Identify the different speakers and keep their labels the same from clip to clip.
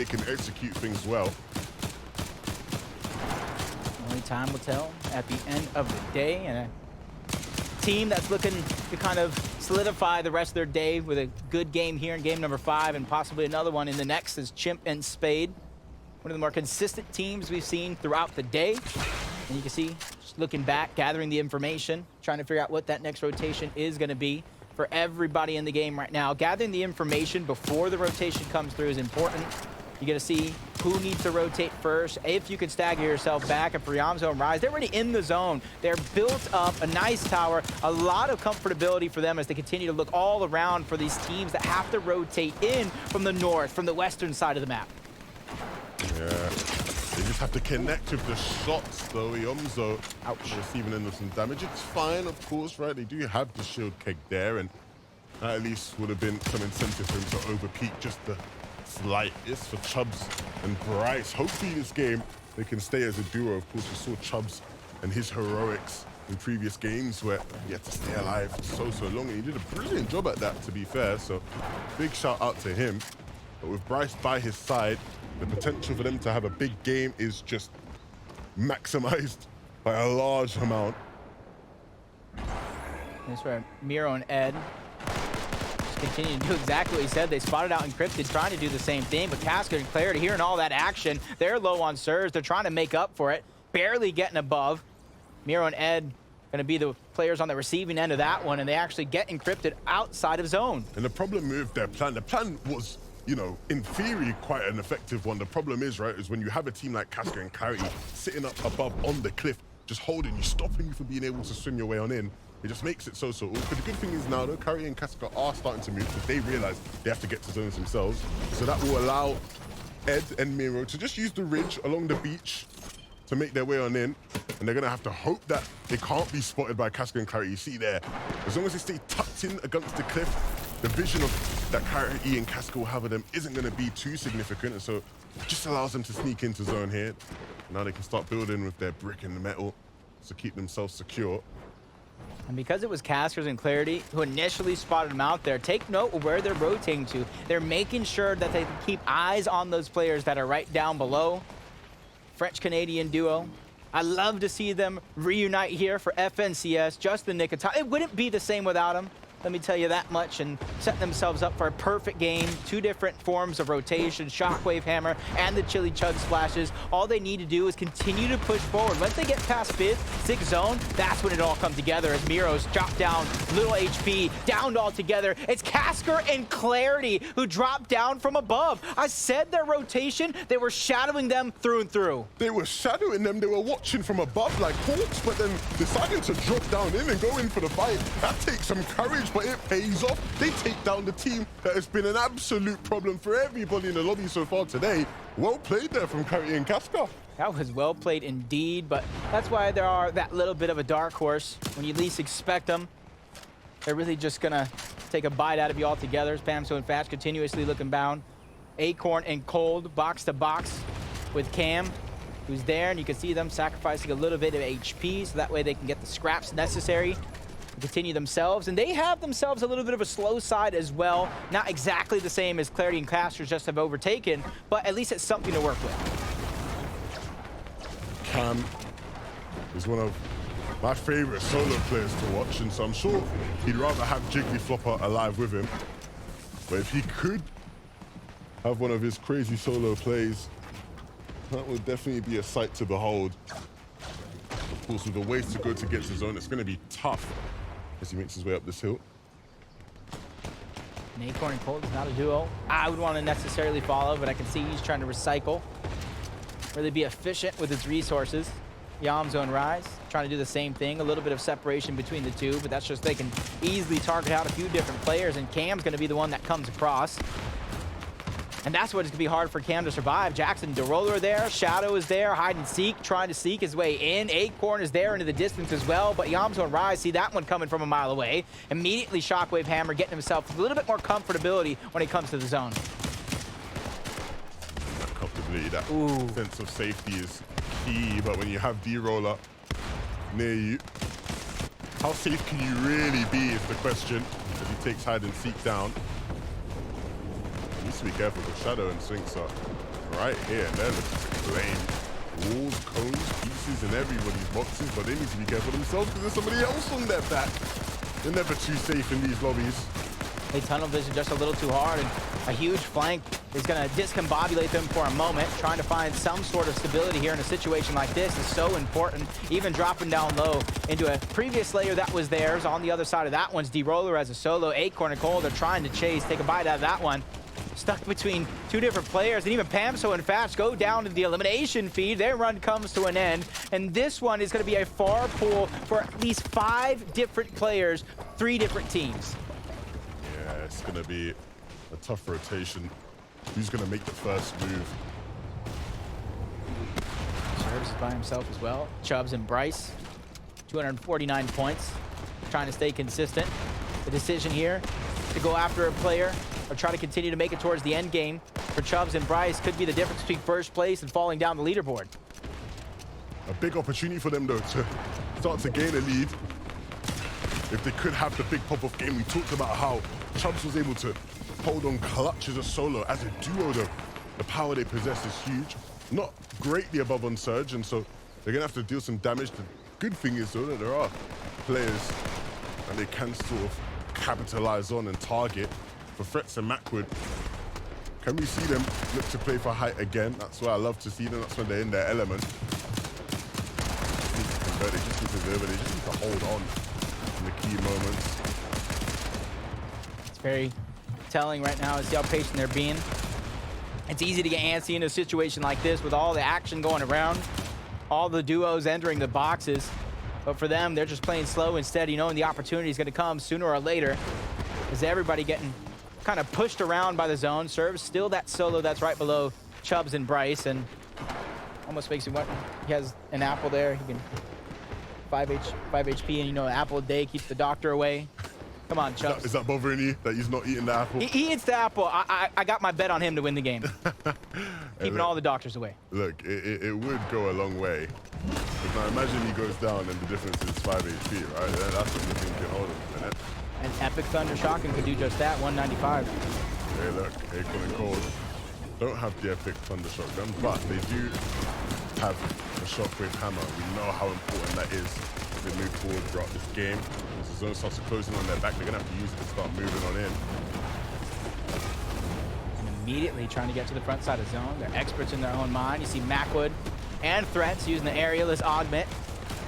Speaker 1: they can execute things well.
Speaker 2: Only time will tell at the end of the day, and a team that's looking to kind of solidify the rest of their day with a good game here in game number 5 and possibly another one in the next is Chimp and Spade. One of the more consistent teams we've seen throughout the day. And you can see, just looking back, gathering the information, trying to figure out what that next rotation is going to be for everybody in the game right now. Gathering the information before the rotation comes through is important. You got to see who needs to rotate first, if you can stagger yourself back. And for Yamzo and Rise, they're already in the zone. They're built up, a nice tower, a lot of comfortability for them as they continue to look all around for these teams that have to rotate in from the north, from the western side of the map.
Speaker 1: Yeah, they just have to connect with the shots, though. Yamzo receiving into some damage. It's fine, of course, right? They do have the shield keg there, and that at least would have been some incentive for him to overpeak just the slightest for Chubbs and Bryce. Hopefully this game they can stay as a duo. Of course, we saw Chubbs and his heroics in previous games where he had to stay alive for so long, and he did a brilliant job at that, to be fair. So big shout out to him. But with Bryce by his side, the potential for them to have a big game is just maximized by a large amount.
Speaker 2: That's where Miro and Ed continue to do exactly what he said. They spotted out Encrypted, trying to do the same thing, but Casca and Clarity hearing all that action. They're low on surge. They're trying to make up for it, barely getting above. Miro and Ed going to be the players on the receiving end of that one, and they actually get Encrypted outside of zone.
Speaker 1: And the problem with their plan, the plan was, you know, in theory, quite an effective one. The problem is, right, is when you have a team like Casca and Clarity sitting up above on the cliff, just holding you, stopping you from being able to swim your way on in. It just makes it so awkward. The good thing is now, though, Clarity and Casca are starting to move because they realize they have to get to zones themselves. So that will allow Ed and Miro to just use the ridge along the beach to make their way on in. And they're going to have to hope that they can't be spotted by Casca and Clarity. You see there, as long as they stay tucked in against the cliff, the vision of that Clarity and Casca will have of them isn't going to be too significant. And so it just allows them to sneak into zone here. Now they can start building with their brick and the metal to keep themselves secure.
Speaker 2: And because it was Casters and Clarity who initially spotted them out there, take note of where they're rotating to. They're making sure that they can keep eyes on those players that are right down below. French-Canadian duo. I love to see them reunite here for FNCS, just the nick of time. It wouldn't be the same without them. Let me tell you that much, and setting themselves up for a perfect game. 2 different forms of rotation, Shockwave Hammer and the Chili Chug Splashes. All they need to do is continue to push forward. Once they get past 5th, 6th zone, that's when it all comes together as Miro's chopped down, little HP, downed altogether. It's Casca and Clarity who dropped down from above. I said their rotation, they were shadowing them through and through.
Speaker 1: They were shadowing them, they were watching from above like hawks, but then deciding to drop down in and go in for the fight. That takes some courage, but it pays off. They take down the team that has been an absolute problem for everybody in the lobby so far today. Well played there from Clarity and Casca.
Speaker 2: That was well played indeed, but that's why there are that little bit of a dark horse. When you least expect them, they're really just gonna take a bite out of you altogether. Pamso and Fast continuously looking bound. Acorn and Cold box to box with Cam, who's there, and you can see them sacrificing a little bit of HP so that way they can get the scraps necessary to continue themselves. And they have themselves a little bit of a slow side as well. Not exactly the same as Clarity and Casters just have overtaken, but at least it's something to work with.
Speaker 1: Cam is one of my favorite solo players to watch, and so I'm sure he'd rather have Jigglyflopper alive with him. But if he could have one of his crazy solo plays, that would definitely be a sight to behold. Of course, with the ways to go to get to zone, it's going to be tough as he makes his way up this hill.
Speaker 2: Acorn and Cold is not a duo I would want to necessarily follow, but I can see he's trying to recycle, really be efficient with his resources. Yamzo and Rise trying to do the same thing. A little bit of separation between the two, but that's just they can easily target out a few different players, and Cam's going to be the one that comes across. And that's what it's going to be hard for Cam to survive. Jackson DeRoller there, Shadow is there, hide and seek, trying to seek his way in. Acorn is there into the distance as well, but Yamzo and Rise see that one coming from a mile away. Immediately Shockwave Hammer getting himself a little bit more comfortability when it comes to the zone.
Speaker 1: That comfortability, that sense of safety is key, but when you have D-Roller near you, how safe can you really be is the question as he takes hide and seek down. He's to be careful because Shadow and Sphinx are right here, and they're looking lame. Walls, cones, pieces in everybody's boxes, but they need to be careful themselves because there's somebody else on their back. They're never too safe in these lobbies.
Speaker 2: They tunnel vision just a little too hard, and a huge flank is going to discombobulate them for a moment. Trying to find some sort of stability here in a situation like this is so important. Even dropping down low into a previous layer that was theirs. On the other side of that one's D-Roller as a solo. Acorn and Cole, they're trying to chase, take a bite out of that one. Stuck between two different players, and even Pamso and Fatch go down to the elimination feed. Their run comes to an end, and this one is going to be a far pool for at least 5 different players, 3 different teams.
Speaker 1: Yeah, it's going to be a tough rotation. Who's going to make the first move?
Speaker 2: Serves is by himself as well. Chubbs and Bryce, 249 points, trying to stay consistent. The decision here to go after a player or try to continue to make it towards the end game for Chubbs and Bryce could be the difference between first place and falling down the leaderboard.
Speaker 1: A big opportunity for them, though, to start to gain a lead. If they could have the big pop-off game, we talked about how Chubbs was able to hold on clutch as a solo. As a duo, though, the power they possess is huge. Not greatly above on Surge, and so they're going to have to deal some damage. The good thing is, though, that there are players and they can sort of capitalize on and target. For Threats and Macwood, can we see them look to play for height again? That's where I love to see them. That's when they're in their element. They just need to convert, they just need to deliver, they just need to hold on in the key moments.
Speaker 2: It's very telling right now to see how patient they're being. It's easy to get antsy in a situation like this with all the action going around, all the duos entering the boxes. But for them, they're just playing slow and steady, knowing the opportunity is going to come sooner or later. Is everybody getting kind of pushed around by the zone? Serves still that solo that's right below Chubbs and Bryce, and almost makes him what he has an apple there. He can 5 HP, and you know, an apple a day keeps the doctor away. Come on, Chubbs.
Speaker 1: Is that bothering you that he's not eating the apple?
Speaker 2: He eats the apple. I got my bet on him to win the game. Keeping all the doctors away.
Speaker 1: Look, it would go a long way. But now imagine he goes down and the difference is 5 HP, right? That's what you think can hold him.
Speaker 2: And Epic Thunder Shotgun could do just that, 195.
Speaker 1: Hey, look, Acorn and Cold don't have the Epic Thunder Shotgun, but they do have a Shockwave Hammer. We know how important that is as they move forward throughout this game. As the zone starts closing on their back, they're going to have to use it to start moving on in.
Speaker 2: And immediately trying to get to the front side of the zone. They're experts in their own mind. You see Macwood and Threats using the aerial as augment,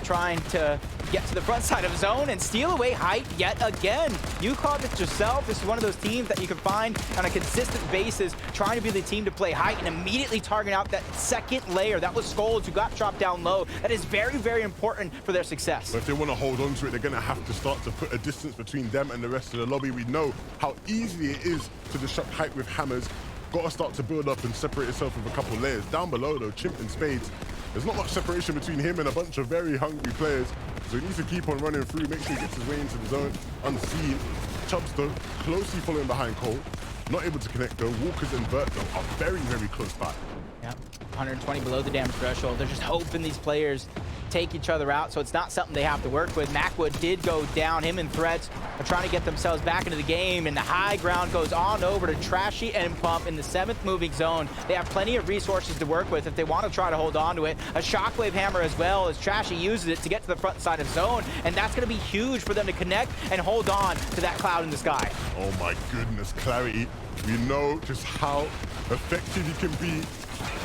Speaker 2: trying to get to the front side of zone and steal away height yet again. You called it yourself. This is one of those teams that you can find on a consistent basis, trying to be the team to play height and immediately target out that second layer. That was Skolds, who got dropped down low. That is very, very important for their success.
Speaker 1: But if they want to hold on to it, they're going to have to start to put a distance between them and the rest of the lobby. We know how easy it is to disrupt height with hammers. Got to start to build up and separate yourself with a couple layers. Down below, though, Chimp and Spades, there's not much separation between him and a bunch of very hungry players. So he needs to keep on running through, make sure he gets his way into the zone unseen. Chubbs, though, closely following behind Cole. Not able to connect, though. Walkers and Vert, though, are very, very close by.
Speaker 2: Yep, 120 below the damage threshold. They're just hoping these players take each other out, so it's not something they have to work with. Macwood did go down. Him and Threats are trying to get themselves back into the game, and the high ground goes on over to Trashy and Pump in the 7th moving zone. They have plenty of resources to work with if they want to try to hold on to it. A Shockwave Hammer as well, as Trashy uses it to get to the front side of zone, and that's going to be huge for them to connect and hold on to that cloud in the sky.
Speaker 1: Oh my goodness, Clarity. We know just how effective he can be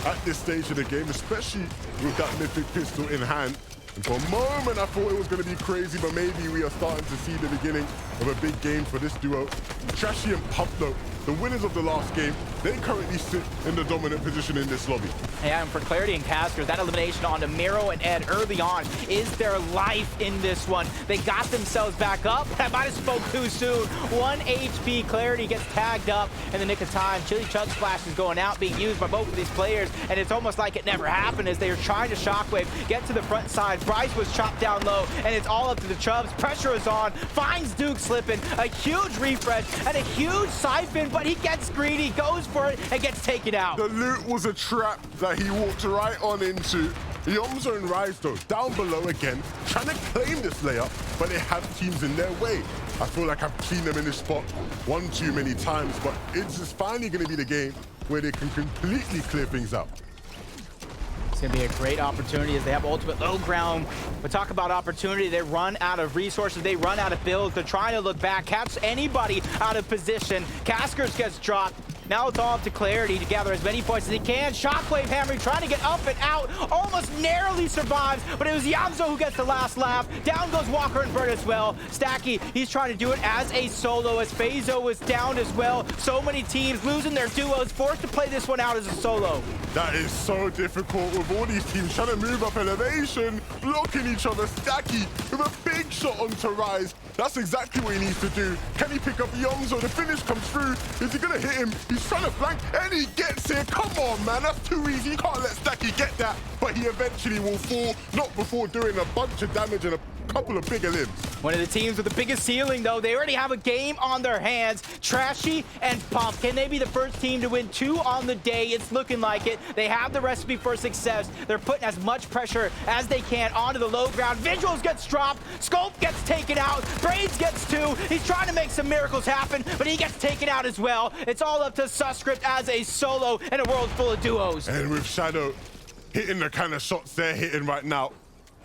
Speaker 1: at this stage of the game, especially with that mythic pistol in hand. And for a moment, I thought it was going to be crazy, but maybe we are starting to see the beginning of a big game for this duo. Trashy and Pump, though, the winners of the last game, they currently sit in the dominant position in this lobby.
Speaker 2: Yeah, and for Clarity and Casker, that elimination onto Miro and Ed early on is their life in this one. They got themselves back up. I might have spoke too soon. 1 HP. Clarity gets tagged up in the nick of time. Chili Chug Splash is going out, being used by both of these players, and it's almost like it never happened as they are trying to Shockwave, get to the front side. Bryce was chopped down low, and it's all up to the Chubbs. Pressure is on, finds Duke slipping. A huge refresh and a huge siphon, but he gets greedy, goes for it, and gets taken out.
Speaker 1: The loot was a trap that he walked right on into. Yomzo and Rise, though, down below again, trying to claim this layup, but they have teams in their way. I feel like I've seen them in this spot one too many times, but it's just finally going to be the game where they can completely clear things out.
Speaker 2: It's going to be a great opportunity as they have ultimate low ground. But talk about opportunity. They run out of resources. They run out of builds. They're trying to look back, catch anybody out of position. Caskers gets dropped. Now it's all up to Clarity to gather as many points as he can. Shockwave hammering, trying to get up and out. Almost narrowly survives, but it was Yamzo who gets the last laugh. Down goes Walker and Burt as well. Stacky, he's trying to do it as a solo, as Fazo was down as well. So many teams losing their duos, forced to play this one out as a solo.
Speaker 1: That is so difficult with all these teams trying to move up elevation, blocking each other. Stacky with a big shot onto Rise. That's exactly what he needs to do. Can he pick up Yamzo? The finish comes through. Is he gonna hit him? He's trying to flank, and he gets here. Come on, man, that's too easy. You can't let Stacky get that, but he eventually will fall, not before doing a bunch of damage and a couple of bigger limbs.
Speaker 2: One of the teams with the biggest ceiling, though, they already have a game on their hands. Trashy and Pump. Can they be the first team to win 2 on the day? It's looking like it. They have the recipe for success. They're putting as much pressure as they can onto the low ground. Visuals gets dropped. Sculpt gets taken out. Braids gets 2. He's trying to make some miracles happen, but he gets taken out as well. It's all up to Suscript as a solo in a world full of duos.
Speaker 1: And with Shadow hitting the kind of shots they're hitting right now,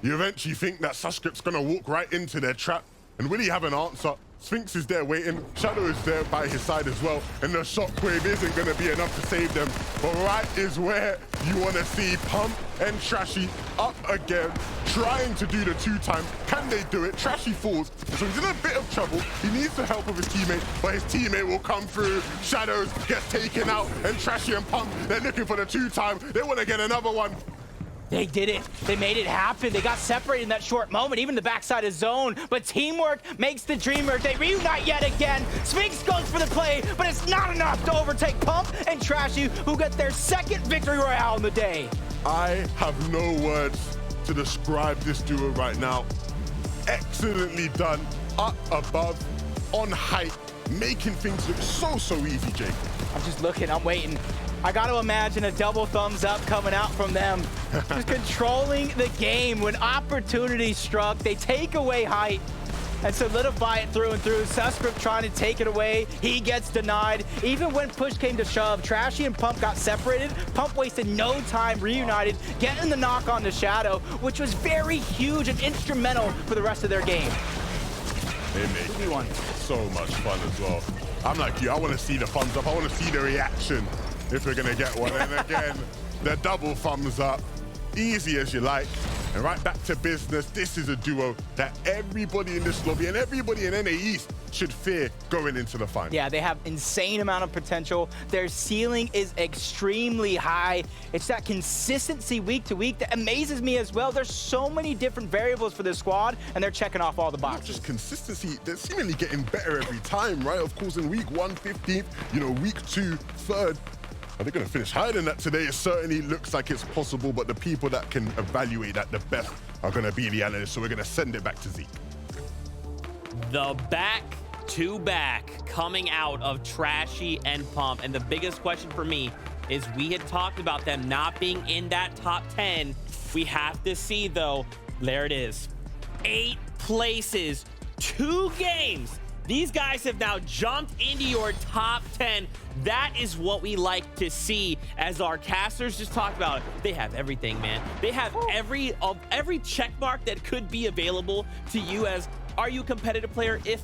Speaker 1: you eventually think that Suscript's gonna walk right into their trap. And will he have an answer? Sphinx is there waiting, Shadow is there by his side as well, and the shockwave isn't gonna be enough to save them. But right is where you wanna see Pump and Trashy up again, trying to do the 2-time. Can they do it? Trashy falls, so he's in a bit of trouble. He needs the help of his teammate, but his teammate will come through. Shadows gets taken out, and Trashy and Pump, they're looking for the 2-time. They wanna get another one.
Speaker 2: They did it. They made it happen. They got separated in that short moment, even the backside of zone. But teamwork makes the dream work. They reunite yet again. Sphinx goes for the play, but it's not enough to overtake Pump and Trashy, who get their second victory royale in the day.
Speaker 1: I have no words to describe this duo right now. Excellently done, up above, on height, making things look so easy, Jake.
Speaker 2: I'm just looking, I'm waiting. I got to imagine a double thumbs up coming out from them. Just controlling the game. When opportunity struck, they take away height and solidify it through and through. Suscript trying to take it away. He gets denied. Even when push came to shove, Trashy and Pump got separated. Pump wasted no time, reunited, getting the knock on the Shadow, which was very huge and instrumental for the rest of their game.
Speaker 1: They make so much fun as well. I'm like you, I want to see the thumbs up. I want to see the reaction if we're gonna get one. And again, the double thumbs up, easy as you like. And right back to business. This is a duo that everybody in this lobby and everybody in NA East should fear going into the final.
Speaker 2: Yeah, they have insane amount of potential. Their ceiling is extremely high. It's that consistency week to week that amazes me as well. There's so many different variables for this squad, and they're checking off all the boxes.
Speaker 1: Not just consistency, they're seemingly getting better every time, right? Of course, in week 1, 15th, you know, week 2, 3rd. Are they going to finish higher than that today? It certainly looks like it's possible, but the people that can evaluate that the best are going to be the analysts, so we're going to send it back to Zeke.
Speaker 3: The back-to-back coming out of Trashy and Pump, and the biggest question for me is we had talked about them not being in that top 10. We have to see, though, there it is. 8 places, 2 games. These guys have now jumped into your top 10. That is what we like to see. As our casters just talked about, they have everything, man. They have every check mark that could be available to you as, are you a competitive player? If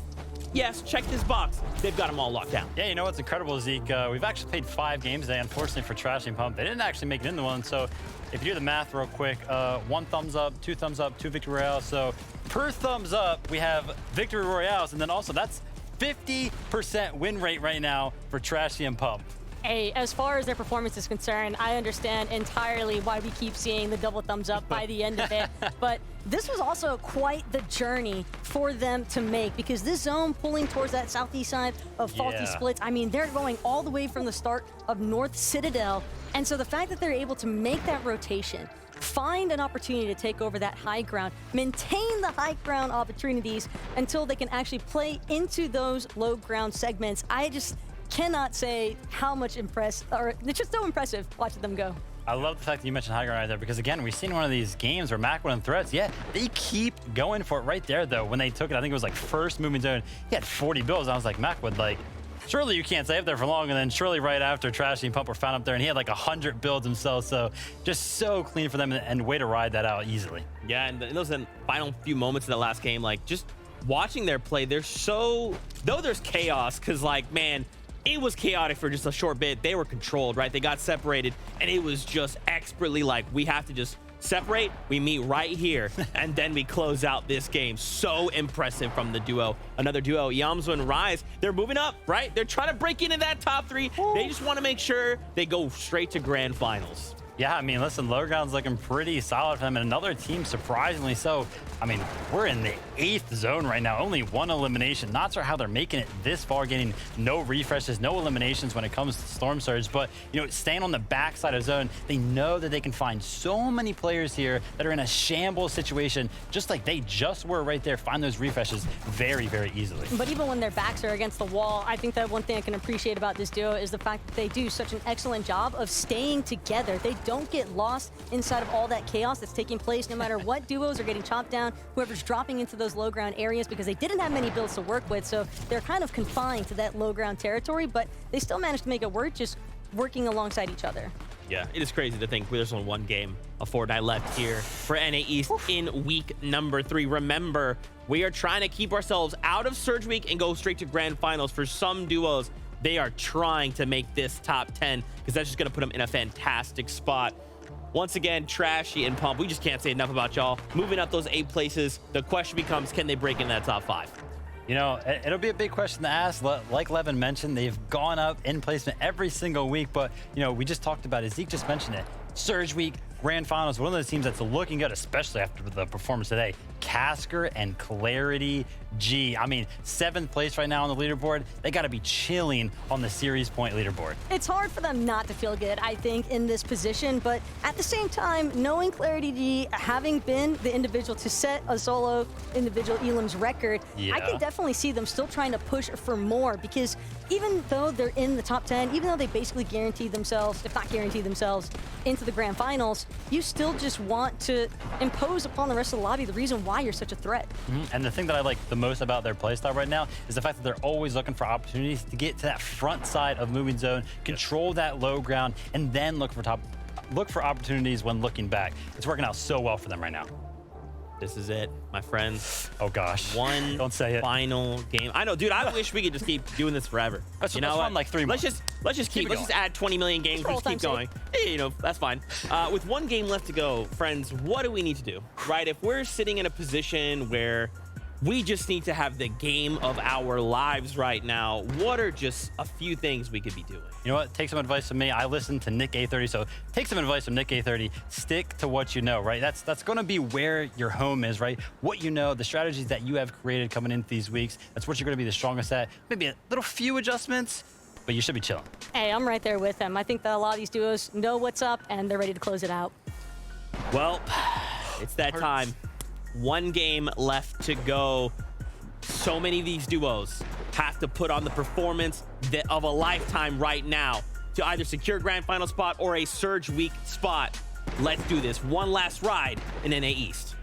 Speaker 3: yes, check this box. They've got them all locked down.
Speaker 4: Yeah, you know what's incredible, Zeke? We've actually played 5 games today. Unfortunately for Trashy and Pump, they didn't actually make it into one. So if you do the math real quick, 1 thumbs up, 2 thumbs up, 2 victory royales. So per thumbs up, we have victory royales, and then also that's 50% win rate right now for Trashy and Pump.
Speaker 5: Hey, as far as their performance is concerned, I understand entirely why we keep seeing the double thumbs up by the end of it. But this was also quite the journey for them to make, because this zone pulling towards that southeast side of Faulty Splits, I mean, they're going all the way from the start of North Citadel. And so the fact that they're able to make that rotation, find an opportunity to take over that high ground, maintain the high ground opportunities until they can actually play into those low ground segments. cannot say how much impressed, or it's just so impressive watching them go.
Speaker 4: I love the fact that you mentioned high ground right there, because again, we've seen one of these games where Mac went in threats. Yeah, they keep going for it right there, though. When they took it, I think it was like first moving zone, he had 40 builds. I was like, Macwood, like, surely you can't stay up there for long. And then surely right after Trashy and Pump were found up there, and he had like 100 builds himself. So just so clean for them, and way to ride that out easily.
Speaker 3: Yeah, and in those final few moments of the last game, like, just watching their play, they're so, though there's chaos, because, like, man, it was chaotic for just a short bit. They were controlled, right? They got separated, and it was just expertly like, we have to just separate, we meet right here, and then we close out this game. So impressive from the duo. Another duo, Yamzu and Rise, they're moving up, right? They're trying to break into that top 3. They just want to make sure they go straight to grand finals.
Speaker 4: Yeah, I mean, listen, low ground's looking pretty solid for them, and another team, surprisingly so. I mean, we're in the 8th zone right now, only 1 elimination. Not sure how they're making it this far, getting no refreshes, no eliminations when it comes to Storm Surge, but, you know, staying on the backside of zone, they know that they can find so many players here that are in a shambles situation, just like they just were right there, find those refreshes very, very easily.
Speaker 5: But even when their backs are against the wall, I think that one thing I can appreciate about this duo is the fact that they do such an excellent job of staying together. They don't get lost inside of all that chaos that's taking place, no matter what duos are getting chopped down, whoever's dropping into those low ground areas, because they didn't have many builds to work with, so they're kind of confined to that low ground territory, but they still managed to make it work, just working alongside each other.
Speaker 3: Yeah, it is crazy to think there's only 1 game of Fortnite left here for NA East in week number 3. Remember, we are trying to keep ourselves out of Surge Week and go straight to grand finals. For some duos, they are trying to make this top 10, because that's just going to put them in a fantastic spot. Once again, Trashy and Pump, we just can't say enough about y'all. Moving up those 8 places, the question becomes, can they break into that top 5?
Speaker 4: You know, it'll be a big question to ask. Like Levin mentioned, they've gone up in placement every single week, but, you know, we just talked about it. Zeke just mentioned it. Surge Week, Grand Finals, one of those teams that's looking good, especially after the performance today. Casker and Clarity G. I mean, 7th place right now on the leaderboard. They got to be chilling on the series point leaderboard.
Speaker 5: It's hard for them not to feel good, I think, in this position, but at the same time, knowing Clarity G, having been the individual to set a solo individual Elam's record, I can definitely see them still trying to push for more, because even though they're in the top 10, even though they basically guaranteed themselves, if not guaranteed themselves, into the grand finals, you still just want to impose upon the rest of the lobby the reason why you're such a threat.
Speaker 4: And the thing that I like the most about their playstyle right now is the fact that they're always looking for opportunities to get to that front side of moving zone, control that low ground, and then look for opportunities when looking back. It's working out so well for them right now.
Speaker 3: This is it, my friends.
Speaker 4: Oh gosh.
Speaker 3: One final game. I know, dude, I wish we could just keep doing this forever.
Speaker 4: You know what? Like 3 months.
Speaker 3: Let's just add 20 million games. Let's keep going. Hey, you know, that's fine. With 1 game left to go, friends, what do we need to do? Right? If we're sitting in a position where we just need to have the game of our lives right now, what are just a few things we could be doing?
Speaker 4: You know what? Take some advice from me. I listened to Nick A30, so take some advice from Nick A30. Stick to what you know, right? That's going to be where your home is, right? What you know, the strategies that you have created coming into these weeks, that's what you're going to be the strongest at. Maybe a little few adjustments, but you should be chilling.
Speaker 5: Hey, I'm right there with them. I think that a lot of these duos know what's up, and they're ready to close it out.
Speaker 3: Well, it's that time. 1 game left to go. So many of these duos have to put on the performance of a lifetime right now to either secure grand final spot or a Surge Week spot. Let's do this. One last ride in NA East.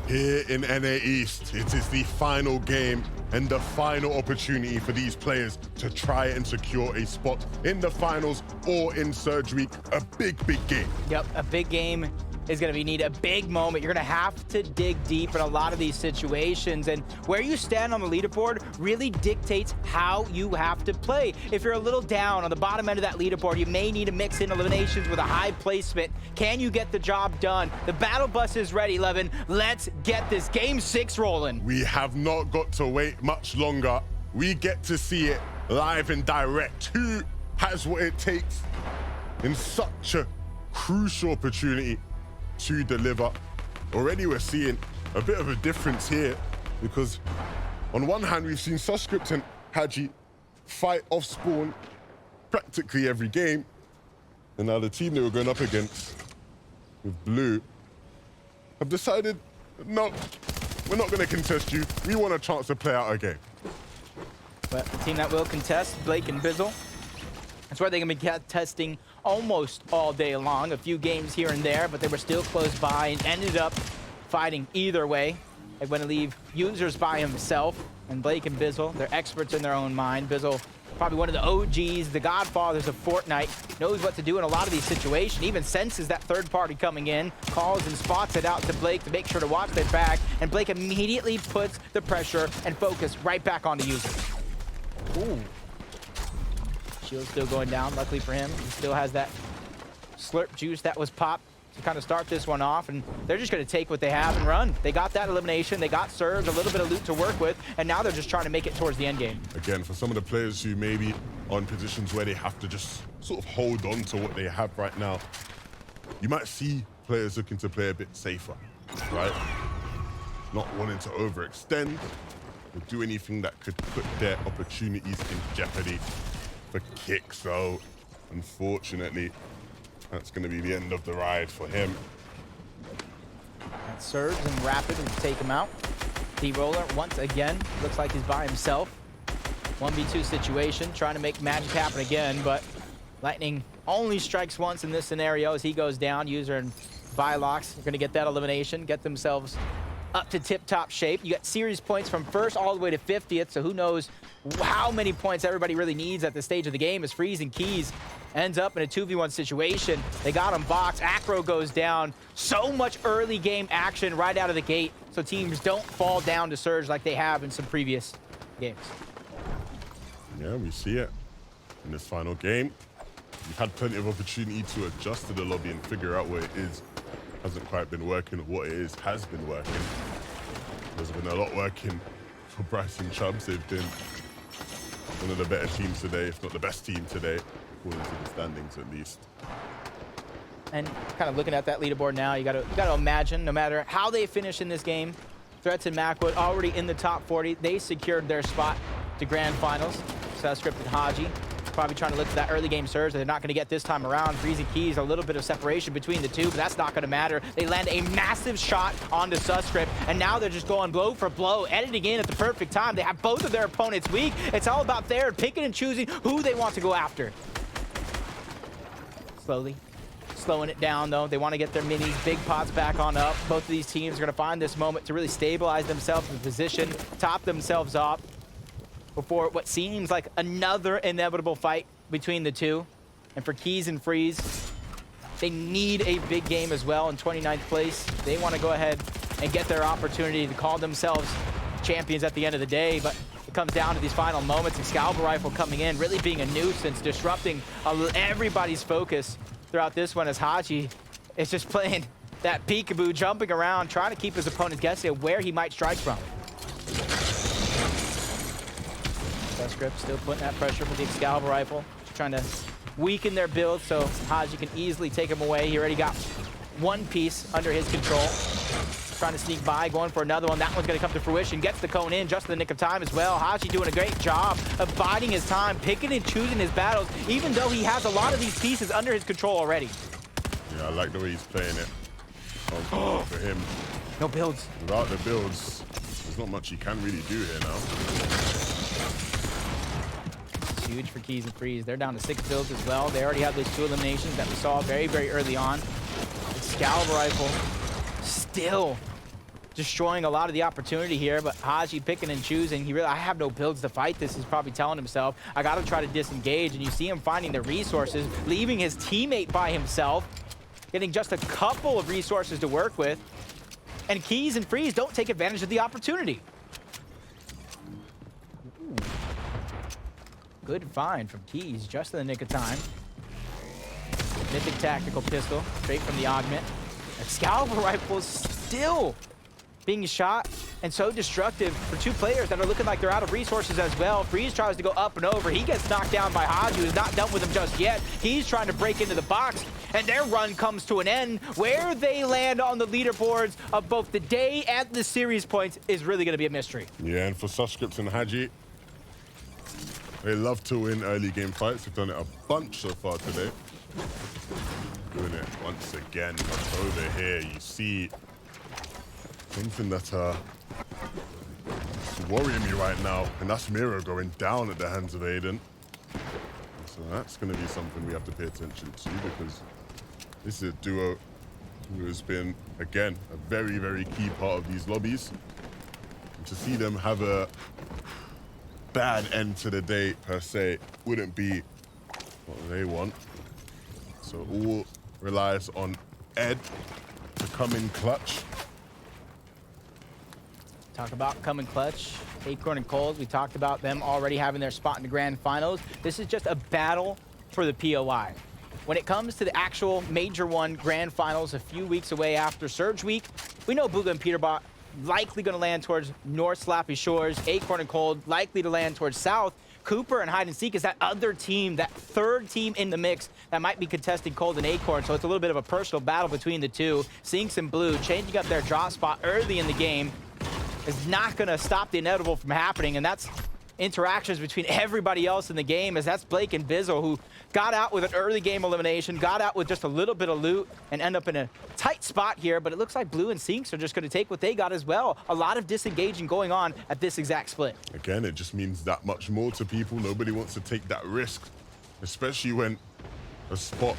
Speaker 1: Here in NA East, it is the final game and the final opportunity for these players to try and secure a spot in the finals or in Surge Week. A big game.
Speaker 2: Yep, a big game is going to need a big moment. You're going to have to dig deep in a lot of these situations, and where you stand on the leaderboard really dictates how you have to play. If you're a little down on the bottom end of that leaderboard, you may need to mix in eliminations with a high placement. Can you get the job done? The battle bus is ready, Levin. Let's get this Game 6 rolling.
Speaker 1: We have not got to wait much longer. We get to see it live and direct. Who has what it takes in such a crucial opportunity to deliver? Already we're seeing a bit of a difference here, because on one hand we've seen Susscript and Haji fight off spawn practically every game, and now the team they were going up against with Blue have decided, no, we're not going to contest you. We want a chance to play out a game.
Speaker 2: But the team that will contest, Blake and Bizzle, that's where they're going to be testing almost all day long. A few games here and there, but they were still close by and ended up fighting either way. They want to leave users by himself. And Blake and Bizzle, they're experts in their own mind. Bizzle, probably one of the OGs, the godfathers of Fortnite, knows what to do in a lot of these situations, even senses that third party coming in, calls and spots it out to Blake to make sure to watch their back, and Blake immediately puts the pressure and focus right back onto users. Ooh. Shield's still going down, luckily for him. He still has that slurp juice that was popped to kind of start this one off, and they're just going to take what they have and run. They got that elimination, they got served, a little bit of loot to work with, and now they're just trying to make it towards the end game.
Speaker 1: Again, for some of the players who may be on positions where they have to just sort of hold on to what they have right now, you might see players looking to play a bit safer, right? Not wanting to overextend or do anything that could put their opportunities in jeopardy for Kick. So, unfortunately, that's going to be the end of the ride for him.
Speaker 2: That surge and rapid will take him out. D-Roller, once again, looks like he's by himself. 1v2 situation, trying to make magic happen again, but Lightning only strikes once in this scenario as he goes down. User and Vilox are going to get that elimination, get themselves up to tip-top shape. You got series points from first all the way to 50th, so who knows how many points everybody really needs at this stage of the game as Freeze and Keys ends up in a 2v1 situation. They got him boxed. Acro goes down. So much early game action right out of the gate, so teams don't fall down to Surge like they have in some previous games.
Speaker 1: Yeah, we see it in this final game. You've had plenty of opportunity to adjust to the lobby and figure out what it is hasn't quite been working, or what it is has been working. There's been a lot working for Bryce and Chubbs. They've been one of the better teams today, if not the best team today, according to the standings at least.
Speaker 2: And kind of looking at that leaderboard now, you gotta imagine, no matter how they finish in this game, Threats and Macwood already in the top 40. They secured their spot to grand finals. Susscript and Haji probably trying to look for that early game surge that they're not going to get this time around. Freezy Keys, a little bit of separation between the two, but that's not going to matter. They land a massive shot onto Susscript, and now they're just going blow for blow, editing in at the perfect time. They have both of their opponents weak. It's all about there picking and choosing who they want to go after. Slowly slowing it down, though. They want to get their minis, big pots back on up. Both of these teams are going to find this moment to really stabilize themselves in position, top themselves up before what seems like another inevitable fight between the two. And for Keys and Freeze, they need a big game as well in 29th place. They want to go ahead and get their opportunity to call themselves champions at the end of the day, but it comes down to these final moments. Excalibur Rifle coming in, really being a nuisance, disrupting everybody's focus throughout this one, as Haji is just playing that peekaboo, jumping around, trying to keep his opponent guessing where he might strike from. Script still putting that pressure for the Excalibur Rifle, just trying to weaken their build so Haji can easily take him away. He already got one piece under his control. Trying to sneak by, going for another one. That one's going to come to fruition. Gets the cone in just in the nick of time as well. Haji doing a great job of biding his time, picking and choosing his battles, even though he has a lot of these pieces under his control already.
Speaker 1: Yeah, I like the way he's playing it. For him.
Speaker 2: No builds.
Speaker 1: Without the builds, there's not much he can really do here now.
Speaker 2: Huge for Keys and Freeze. They're down to 6 builds as well. They already have those 2 eliminations that we saw very, very early on. Excalibur Rifle still destroying a lot of the opportunity here, but Haji picking and choosing. I have no builds to fight this. He's probably telling himself, I got to try to disengage, and you see him finding the resources, leaving his teammate by himself, getting just a couple of resources to work with, and Keys and Freeze don't take advantage of the opportunity. Ooh. Good find from Keys, just in the nick of time. Mythic Tactical Pistol, straight from the Augment. Excalibur Rifle is still being shot and so destructive for 2 players that are looking like they're out of resources as well. Freeze tries to go up and over. He gets knocked down by Haji, who's not done with him just yet. He's trying to break into the box, and their run comes to an end. Where they land on the leaderboards of both the day and the series points is really going to be a mystery.
Speaker 1: Yeah, and for Susscript and Haji, they love to win early game fights. They've done it a bunch so far today. Doing it once again. But over here, you see something that worrying me right now. And that's Miro going down at the hands of Aiden. So that's going to be something we have to pay attention to, because this is a duo who has been, again, a very, very key part of these lobbies. And to see them have a bad end to the day, per se, wouldn't be what they want. So all relies on Ed to come in clutch.
Speaker 2: Talk about coming clutch. Acorn and Cold, we talked about them already having their spot in the grand finals. This is just a battle for the POI. When it comes to the actual Major 1 grand finals a few weeks away after Surge Week, we know Booga and Peterbot likely going to land towards North Slappy Shores. Acorn and Cold likely to land towards South. Cooper and Hide and Seek is that other team, that third team in the mix that might be contesting Cold and Acorn. So it's a little bit of a personal battle between the two. Sinks and Blue changing up their drop spot early in the game is not going to stop the inevitable from happening, and that's interactions between everybody else in the game, as that's Blake and Bizzle, who got out with an early game elimination, got out with just a little bit of loot, and end up in a tight spot here. But it looks like Blue and Sinks are just going to take what they got as well. A lot of disengaging going on at this exact split.
Speaker 1: Again, it just means that much more to people. Nobody wants to take that risk, especially when a spot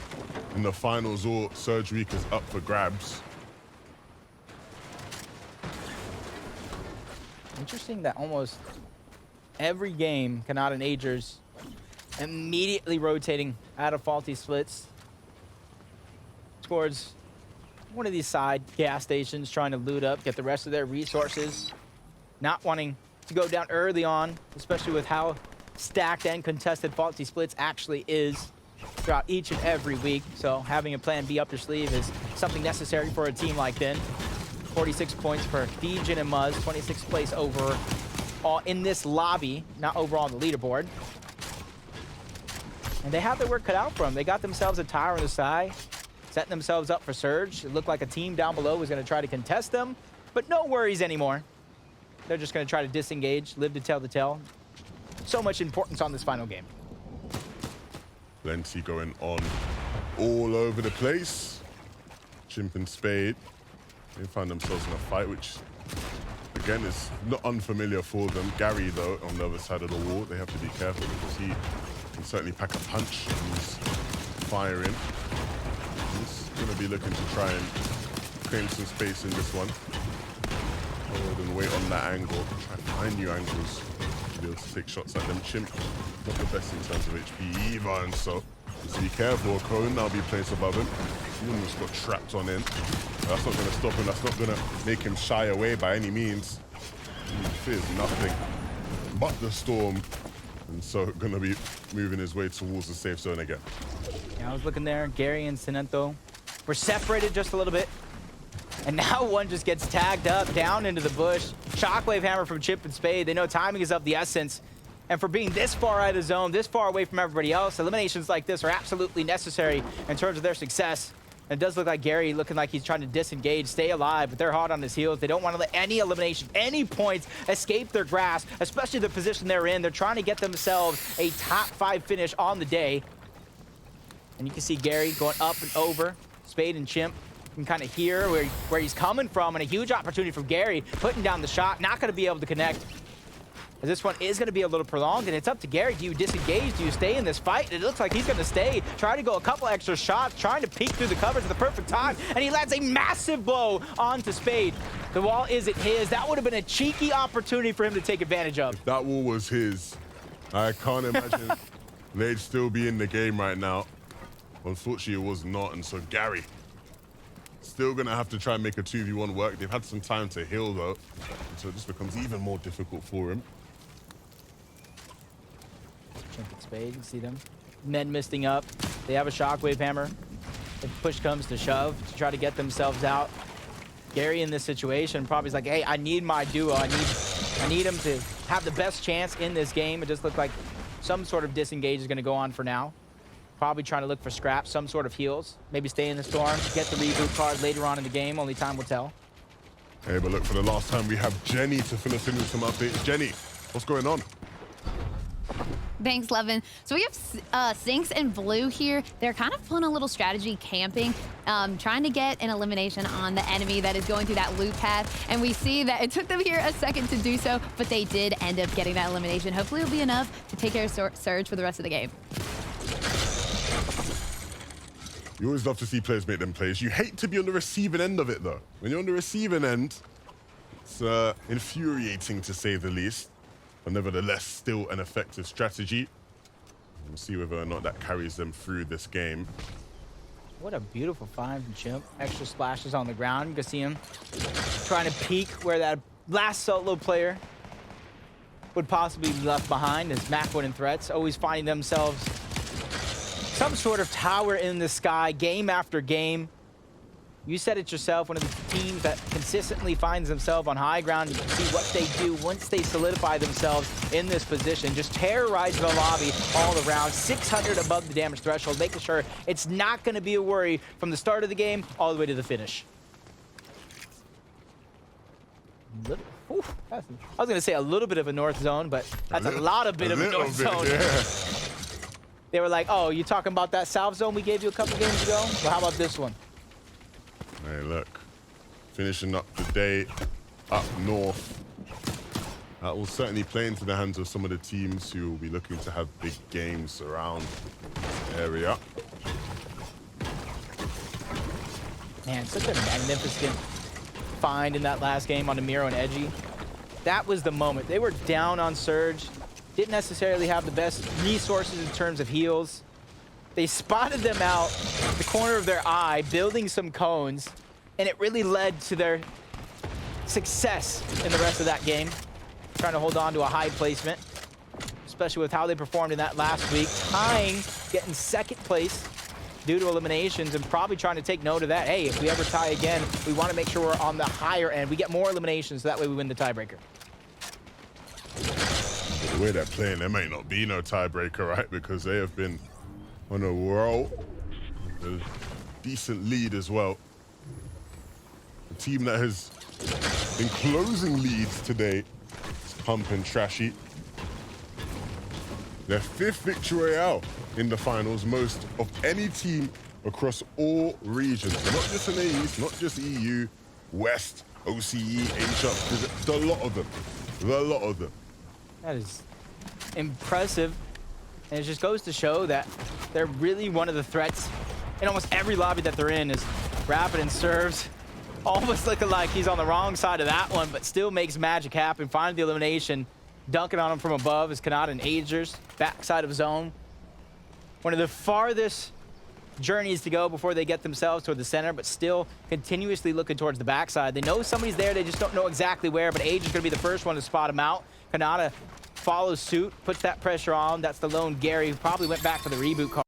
Speaker 1: in the finals or Surge Week is up for grabs.
Speaker 2: Interesting that almost every game, Kanata and Agers immediately rotating out of faulty splits towards one of these side gas stations, trying to loot up, get the rest of their resources, not wanting to go down early on, especially with how stacked and contested faulty splits actually is throughout each and every week. So having a plan B up your sleeve is something necessary for a team like them. 46 points for Dejin and Muzz, 26th place overall in this lobby, not overall on the leaderboard. And they have their work cut out for them. They got themselves a tire on the side, setting themselves up for Surge. It looked like a team down below was going to try to contest them, but no worries anymore. They're just going to try to disengage, live to tell the tale. So much importance on this final game.
Speaker 1: Plenty going on all over the place. Chimp and Spade. They find themselves in a fight, which, again, is not unfamiliar for them. Gary, though, on the other side of the wall, they have to be careful because he can certainly pack a punch and he's firing. He's going to be looking to try and claim some space in this one. Hold and wait on that angle. Try to find new angles to be able to take shots at them. Chimp, not the best in terms of HP either, and so just be careful. Cone now be placed above him. He almost got trapped on in. That's not going to stop him. That's not going to make him shy away by any means. He fears nothing but the storm. And so going to be moving his way towards the safe zone again.
Speaker 2: Yeah, I was looking there. Gary and Sinento were separated just a little bit. And now one just gets tagged up down into the bush. Shockwave hammer from Chip and Spade. They know timing is of the essence. And for being this far out of the zone, this far away from everybody else, eliminations like this are absolutely necessary in terms of their success. And it does look like Gary looking like he's trying to disengage, stay alive, but they're hot on his heels. They don't want to let any elimination, any points escape their grasp, especially the position they're in. They're trying to get themselves a top 5 finish on the day. And you can see Gary going up and over. Spade and Chimp can kind of hear where he's coming from, and a huge opportunity from Gary, putting down the shot, not going to be able to connect. As this one is going to be a little prolonged, and it's up to Gary. Do you disengage? Do you stay in this fight? It looks like he's going to stay. Try to go a couple extra shots, trying to peek through the covers at the perfect time, and he lands a massive blow onto Spade. The wall isn't his. That would have been a cheeky opportunity for him to take advantage of.
Speaker 1: If that wall was his, I can't imagine they'd still be in the game right now. Unfortunately, it was not, and so Gary still going to have to try and make a 2v1 work. They've had some time to heal, though, and so it just becomes even more difficult for him.
Speaker 2: Chimp and Spade, you can see them. Men misting up. They have a shockwave hammer. If push comes to shove to try to get themselves out. Gary in this situation probably is like, hey, I need my duo. I need him to have the best chance in this game. It just looked like some sort of disengage is going to go on for now. Probably trying to look for scraps, some sort of heals. Maybe stay in the storm, get the reboot card later on in the game. Only time will tell.
Speaker 1: Hey, but look, for the last time, we have Jenny to fill us in with some updates. Jenny, what's going on?
Speaker 6: Thanks, Levin. So we have Sinks and Blue here. They're kind of pulling a little strategy camping, trying to get an elimination on the enemy that is going through that loop path. And we see that it took them here a second to do so, but they did end up getting that elimination. Hopefully it'll be enough to take care of Surge for the rest of the game.
Speaker 1: You always love to see players make them plays. You hate to be on the receiving end of it, though. When you're on the receiving end, it's infuriating to say the least. But nevertheless, still an effective strategy. We'll see whether or not that carries them through this game.
Speaker 2: What a beautiful find from Chimp. Extra splashes on the ground. You can see him trying to peek where that last solo player would possibly be left behind as Macwood and Threats always finding themselves some sort of tower in the sky game after game. You said it yourself, one of the teams that consistently finds themselves on high ground. You can see what they do once they solidify themselves in this position. Just terrorize the lobby all around, 600 above the damage threshold, making sure it's not going to be a worry from the start of the game all the way to the finish. I was going to say a little bit of a north zone, but that's a lot of bit of a north zone.
Speaker 1: Yeah.
Speaker 2: They were like, oh, you talking about that south zone we gave you a couple games ago? Well, how about this one?
Speaker 1: Hey, look, finishing up the day up north. That will certainly play into the hands of some of the teams who will be looking to have big games around this area.
Speaker 2: Man, such a magnificent find in that last game on the Miro and Edgy. That was the moment. They were down on Surge, didn't necessarily have the best resources in terms of heals. They spotted them out the corner of their eye, building some cones, and it really led to their success in the rest of that game. Trying to hold on to a high placement, especially with how they performed in that last week. Tying, getting second place due to eliminations, and probably trying to take note of that. Hey, if we ever tie again, we want to make sure we're on the higher end. We get more eliminations, so that way we win the tiebreaker.
Speaker 1: The way they're playing, there may not be no tiebreaker, right? Because they have been on a roll. A decent lead as well. A team that has been closing leads today is Pump and Trashy. Their 5th victory royale in the finals, most of any team across all regions. So not just in the East, not just EU, West, OCE, Asia. There's a lot of them. There's a lot of them.
Speaker 2: That is impressive. And it just goes to show that they're really one of the threats in almost every lobby that they're in. Is Rapid and serves, almost looking like he's on the wrong side of that one, but still makes magic happen. Finds the elimination, dunking on him from above is Kanata and Agers, backside of zone. One of the farthest journeys to go before they get themselves toward the center, but still continuously looking towards the backside. They know somebody's there, they just don't know exactly where, but Agers gonna be the first one to spot him out. Kanata follows suit, puts that pressure on. That's the lone Gary, who probably went back for the reboot call.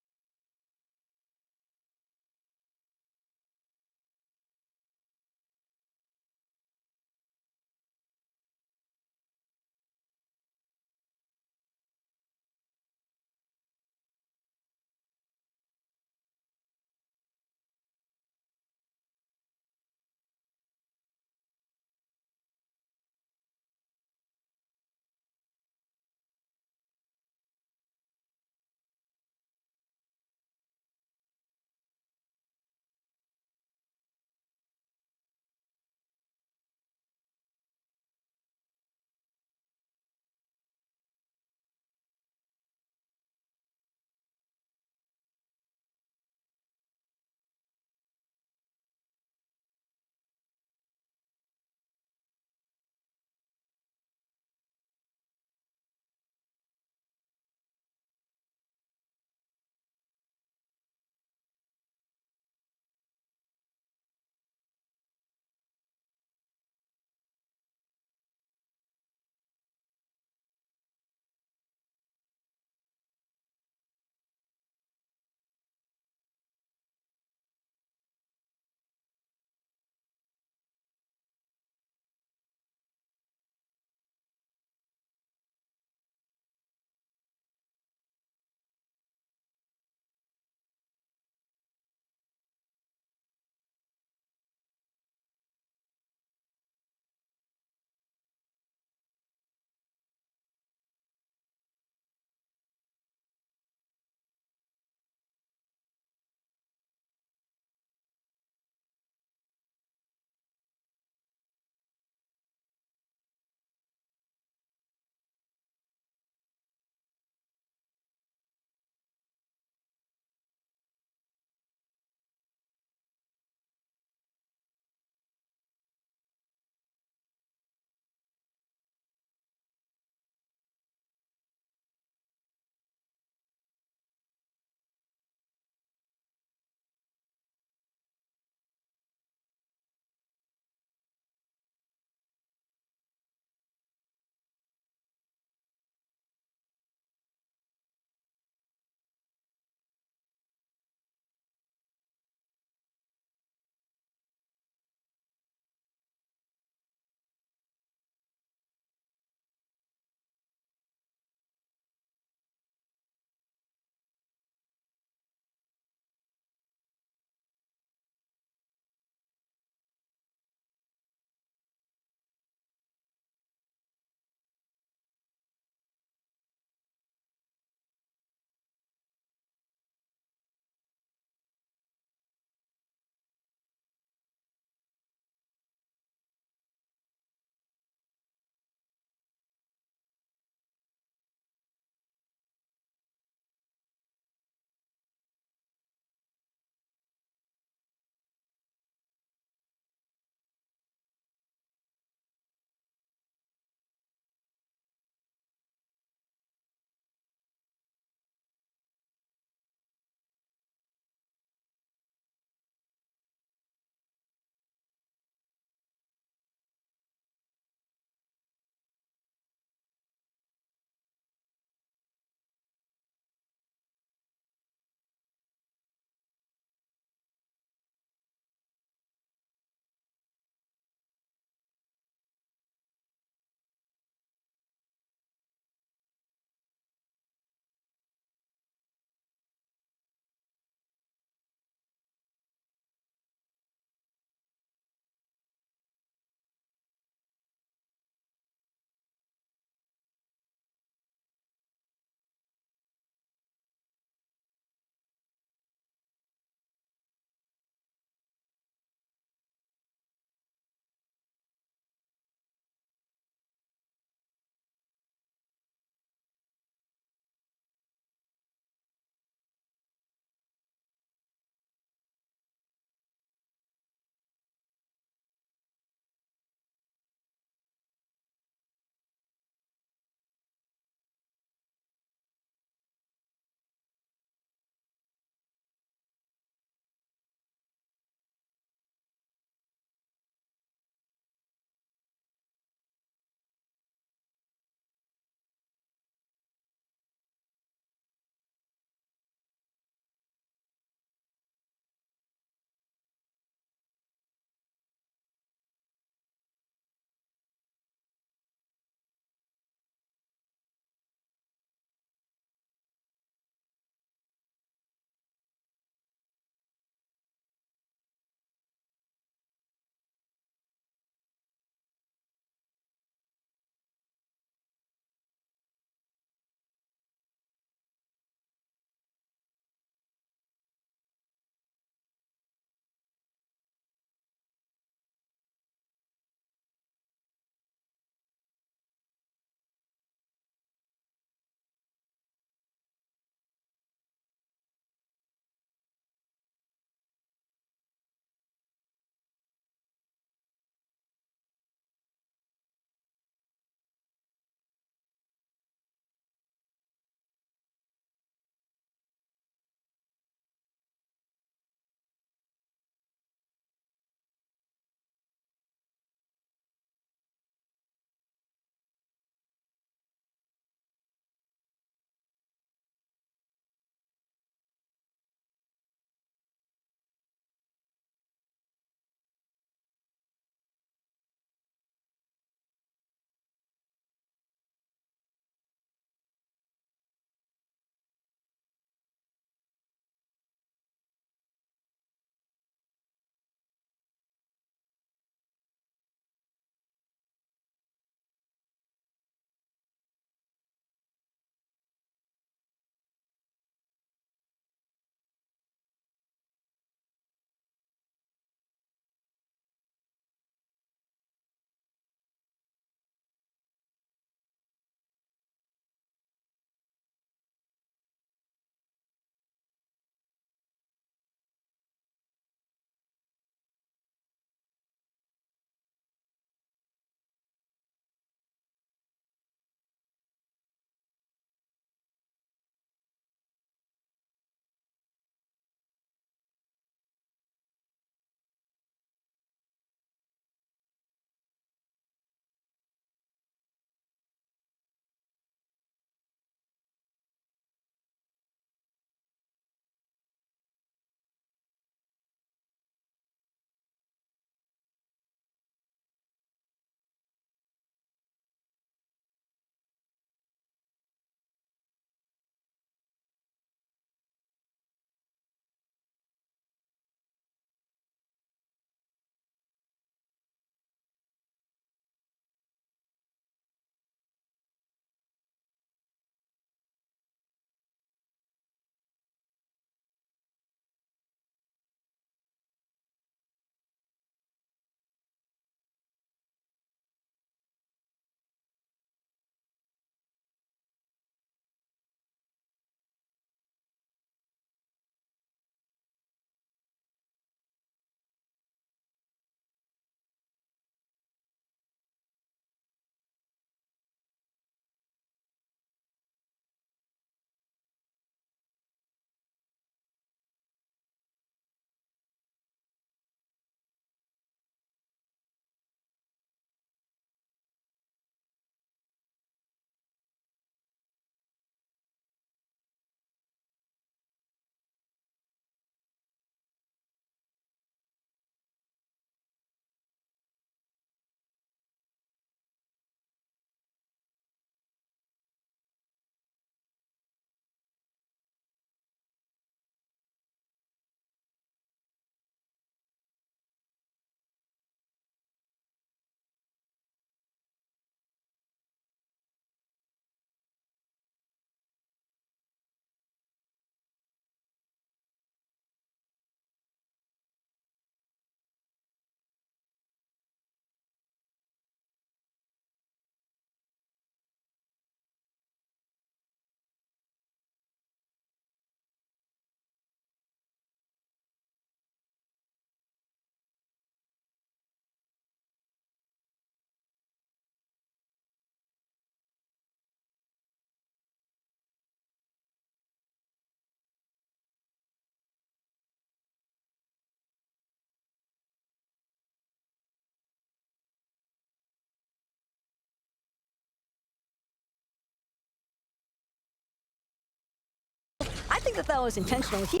Speaker 5: think that that was intentional. He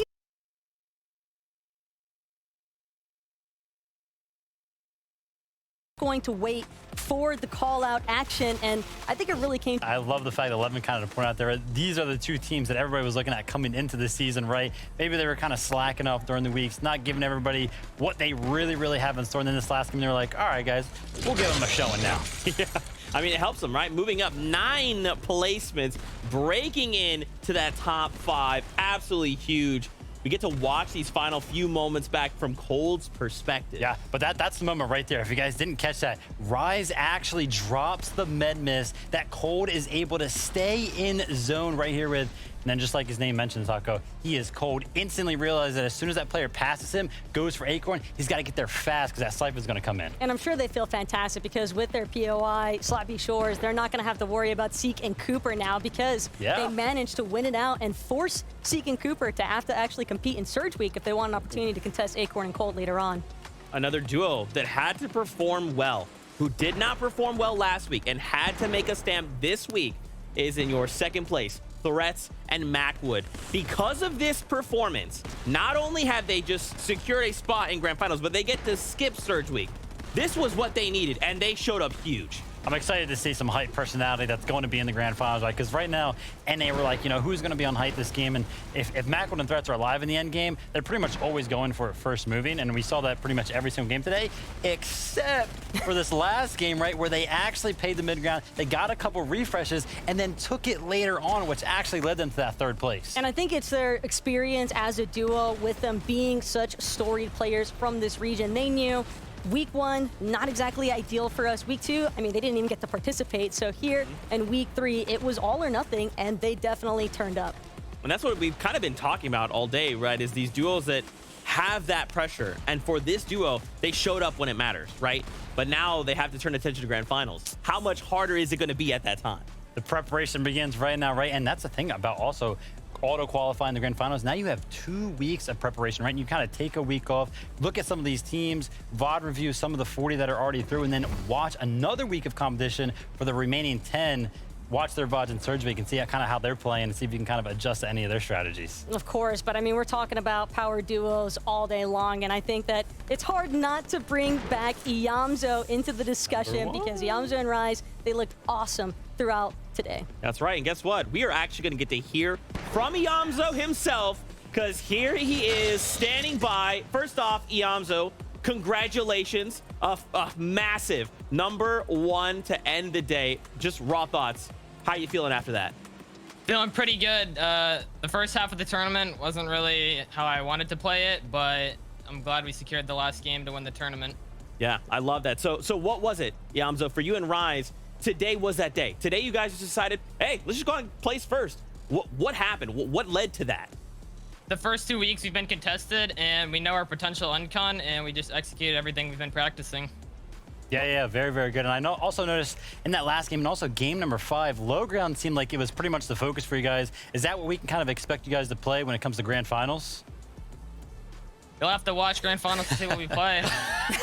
Speaker 5: going to wait for the call out action, and I think it really came.
Speaker 4: I love the fact that 11 kind of point out there, these are the two teams that everybody was looking at coming into the season, right? Maybe they were kind of slacking off during the weeks, not giving everybody what they really have in store. And then this last game, they were like, all right, guys, we'll give them a showing now.
Speaker 3: Yeah. I mean, it helps them, right? Moving up 9 placements, breaking in to that top 5. Absolutely huge. We get to watch these final few moments back from Cold's perspective.
Speaker 4: Yeah, but that's the moment right there. If you guys didn't catch that, Rise actually drops the med mist. That Cold is able to stay in zone right here with, and then just like his name mentions, Taco, he is Cold. Instantly realized that as soon as that player passes him, goes for Acorn, he's got to get there fast because that Cypher is going to come in.
Speaker 5: And I'm sure they feel fantastic because with their POI, Sloppy Shores, they're not going to have to worry about Seek and Cooper now because they managed to win it out and force Seek and Cooper to have to actually compete in Surge Week if they want an opportunity to contest Acorn and Cold later on.
Speaker 3: Another duo that had to perform well, who did not perform well last week and had to make a stand this week, is in your second place, Threats and Macwood. Because of this performance, not only have they just secured a spot in Grand Finals, but they get to skip Surge Week. This was what they needed, and they showed up huge.
Speaker 4: I'm excited to see some hype personality that's going to be in the Grand Finals, right? Because right now, NA were like, you know, who's going to be on hype this game? And if Macwood and Threats are alive in the end game, they're pretty much always going for it first moving. And we saw that pretty much every single game today, except for this last game, right, where they actually paid the mid-ground. They got a couple refreshes and then took it later on, which actually led them to that third place.
Speaker 5: And I think it's their experience as a duo with them being such storied players from this region. They knew Week 1, not exactly ideal for us. Week 2, I mean, they didn't even get to participate. So here in Week 3, it was all or nothing, and they definitely turned up.
Speaker 3: And that's what we've kind of been talking about all day, right? Is these duos that have that pressure. And for this duo, they showed up when it matters, right? But now they have to turn attention to Grand Finals. How much harder is it going to be at that time?
Speaker 4: The preparation begins right now, right? And that's the thing about also auto-qualifying the Grand Finals. Now you have 2 weeks of preparation, right? And you kind of take a week off, look at some of these teams, VOD review some of the 40 that are already through, and then watch another week of competition for the remaining 10. Watch their VODs in Surge Week and see kind of how they're playing and see if you can kind of adjust to any of their strategies.
Speaker 5: Of course, but I mean, we're talking about power duos all day long, and I think that it's hard not to bring back Iamzo into the discussion because Iamzo and Rise, they looked awesome throughout today.
Speaker 3: That's right, and guess what? We are actually going to get to hear from Iamzo himself because here he is standing by. First off, Iamzo, congratulations. A massive #1 to end the day. Just raw thoughts. How you feeling after that?
Speaker 7: Feeling pretty good. The first half of the tournament wasn't really how I wanted to play it, but I'm glad we secured the last game to win the tournament.
Speaker 3: Yeah, I love that. So what was it, Iamzo, for you and Rise? Today was that day. Today you guys just decided, hey, let's just go and place first. What happened? What led to that?
Speaker 7: The first 2 weeks we've been contested, and we know our potential uncon, and we just executed everything we've been practicing.
Speaker 4: Yeah, very good. And I also noticed in that last game and also game number 5, low ground seemed like it was pretty much the focus for you guys. Is that what we can kind of expect you guys to play when it comes to Grand Finals?
Speaker 7: You'll have to watch Grand Finals to see what we play.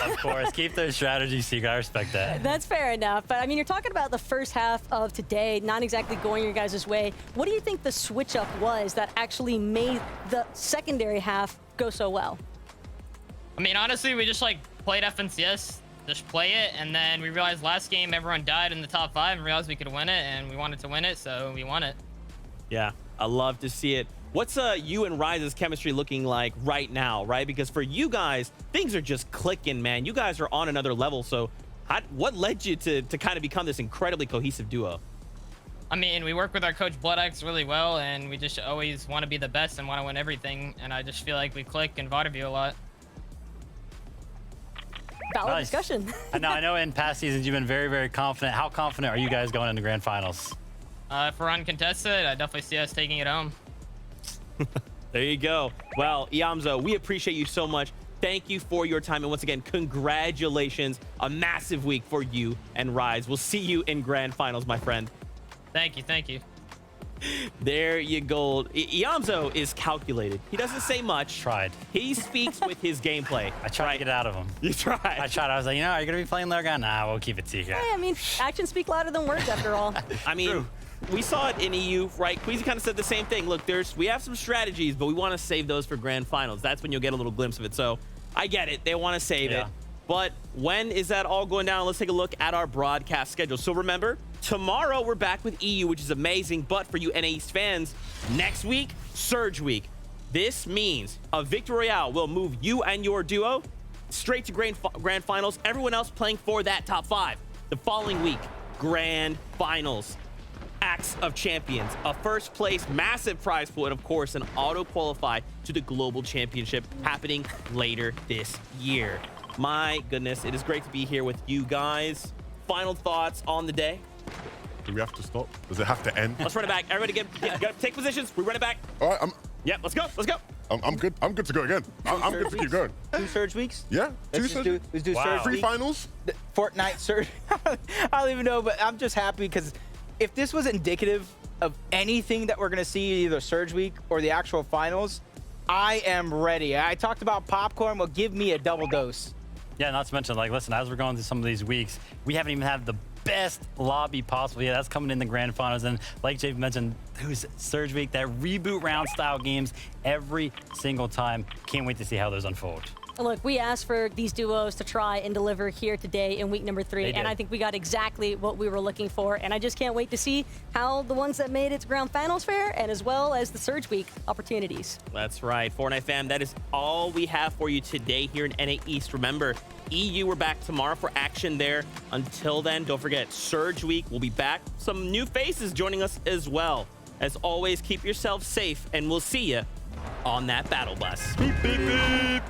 Speaker 4: Of course, keep those strategies secret. I respect that.
Speaker 5: That's fair enough. But I mean, you're talking about the first half of today, not exactly going your guys' way. What do you think the switch up was that actually made the secondary half go so well?
Speaker 7: I mean, honestly, we just like played FNCS, just play it, and then we realized last game everyone died in the top 5 and realized we could win it, and we wanted to win it, so we won it.
Speaker 3: Yeah, I love to see it. What's you and Rise's chemistry looking like right now, right? Because for you guys, things are just clicking, man. You guys are on another level. So what led you to kind of become this incredibly cohesive duo?
Speaker 7: I mean, we work with our coach BloodX really well, and we just always want to be the best and want to win everything. And I just feel like we click and VOD review a lot.
Speaker 5: Valid discussion.
Speaker 4: I know in past seasons you've been very confident. How confident are you guys going into Grand Finals?
Speaker 7: If we're uncontested, I definitely see us taking it home.
Speaker 3: There you go. Well, Iamzo, we appreciate you so much. Thank you for your time. And once again, congratulations. A massive week for you and Rise. We'll see you in Grand Finals, my friend.
Speaker 7: Thank you.
Speaker 3: There you go. Iamzo is calculated. He doesn't say much.
Speaker 4: Tried.
Speaker 3: He speaks with his gameplay.
Speaker 4: I tried to get it out of him.
Speaker 3: You tried.
Speaker 4: I tried. I was like, are you going to be playing Lurgon? Nah, we'll keep it secret.
Speaker 5: Hey, I mean, actions speak louder than words after all.
Speaker 3: I mean, we saw it in EU, right? Queasy kind of said the same thing. Look, we have some strategies, but we want to save those for grand finals. That's when you'll get a little glimpse of it. So I get it. They want to save it. But when is that all going down? Let's take a look at our broadcast schedule. So remember, tomorrow we're back with EU, which is amazing. But for you NA East fans, next week, Surge Week. This means a Victory Royale will move you and your duo straight to grand finals. Everyone else playing for that top 5. The following week, grand finals. Acts of Champions, a first place massive prize pool, and of course an auto qualify to the global championship happening later this year. My goodness, it is great to be here with you guys. Final thoughts on the day?
Speaker 1: Do we have to stop? Does it have to end?
Speaker 3: Let's run it back. Everybody take positions. We run it back.
Speaker 1: All right,
Speaker 3: Yep, let's go. Let's go.
Speaker 1: I'm good. I'm good to go again. I'm good to keep going.
Speaker 2: 2 Surge weeks?
Speaker 1: Yeah,
Speaker 2: Let's do Surge
Speaker 1: 3
Speaker 2: week.
Speaker 1: finals.
Speaker 2: Fortnite Surge. I don't even know, but I'm just happy because if this was indicative of anything that we're going to see either Surge Week or the actual finals, I am ready. I talked about popcorn. Well, give me a double dose.
Speaker 4: Yeah, not to mention, like, listen, as we're going through some of these weeks, we haven't even had the best lobby possible. Yeah, that's coming in the grand finals. And like Jay mentioned, those Surge Week, that reboot round style games every single time. Can't wait to see how those unfold.
Speaker 5: Look, we asked for these duos to try and deliver here today in week number 3, and I think we got exactly what we were looking for. And I just can't wait to see how the ones that made it to grand finals fare, and as well as the Surge Week opportunities.
Speaker 3: That's right, Fortnite fam. That is all we have for you today here in NA East. Remember, EU, we're back tomorrow for action there. Until then, don't forget, Surge Week will be back. Some new faces joining us as well. As always, keep yourself safe, and we'll see you on that battle bus. Beep, beep, beep.